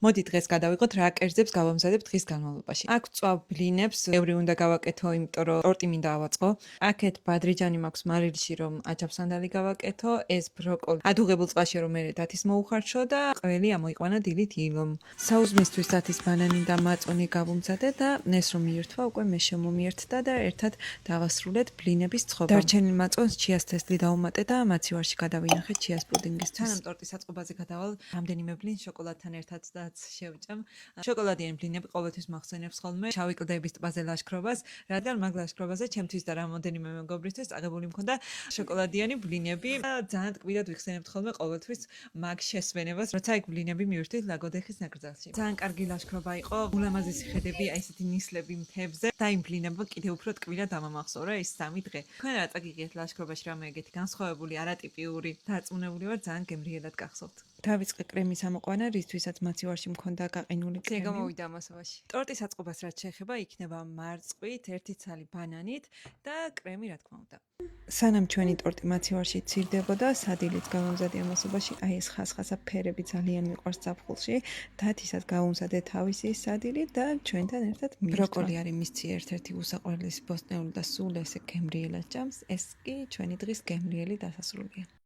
მოდი დღეს გადავიღოთ რა კერძებს გავამზადებ დღის განმავლობაში. აქ წვავ ბლინებს, ბევრი უნდა გავაკეთო, იმიტომ რომ ტორტი მინდა ავაწყო. აქეთ ბადრიჯანი მაქვს მარილში, რომ აჯაფსანდალი გავაკეთო, ეს ბროკოლი ადუღებულ წყალში რომ მე დათის მოუხარშო და ყველი ამოიყვანა დილით ილომ. საუზმისთვის დათის ბანანი და მაწონი გავუმზადე და ეს რომ მიირთვა, უკვე მე შემომიერთდა და ერთად დავასრულეთ ბლინების წყობა. დარჩენილ მაწონს ჩიას თესლი დავუმატე და მაცივარში გადავინახე ჩიას პუდინგისთვის. სანამ ტორტის აწყობაზე გადავალ, რამდენიმე ბლინს შოკოლადთან ერთად და შევჭამ. შოკოლადიანი ბლინები ყოველთვის მახსენებს ხოლმე შავი კლდეების ტბაზე ლაშქრობას, რადგან მაგ ლაშქრობაზე ჩემთვის და რამოდენიმე მეგობრისთვის აღებული მქონდა შოკოლადიანი ბლინები. ძალიან ტკბილად ვიხსენებთ ხოლმე ყოველთვის მაგ შესვენებას, როცა ეგ ბლინები მივირთვით ლაგოდეხის ნაკრძალში. ძალიან კარგი ლაშქრობა იყო, ულამაზესი ხედები, აი ესეთი ნისლები მთებზე და იმ ბლინებმა კიდევ უფრო ტკბილად დამამახსოვრა ეს 3 დღე. თქვენ რა წაგიგეთ ლაშქრობაში რამე ეგეთი განსხვავებული, არატიპიური, დარწმუნებული ვარ, ძალიან გემრიელად გახსოვთ. დავიწყე კრემის ამოყვანა, რისთვისაც მაცივარში მქონდა გაყინული კრემი. გამოვიდა ამასობაში. ტორტის აწყობას რაც შეეხება, იქნება მარწყვით, 1 ცალი ბანანით და კრემი, რა თქმა უნდა. სანამ ჩვენი ტორტი მაცივარში ცირდებოდა, სადილით გავამზადე ამასობაში, აი ეს ხასხასა ფერები ძალიან მიყვარს ზაფხულში. დათისაც გავუმზადე თავისი სადილით და ჩვენთან ერთად მიირთვა. ბროკოლი არის მისი ერთ-ერთი უსაყვარლესი ბოსტნეული და სულ ესე გემრიელად ჭამს. ეს კი ჩვენი დღის გემრიელი დასასრულია.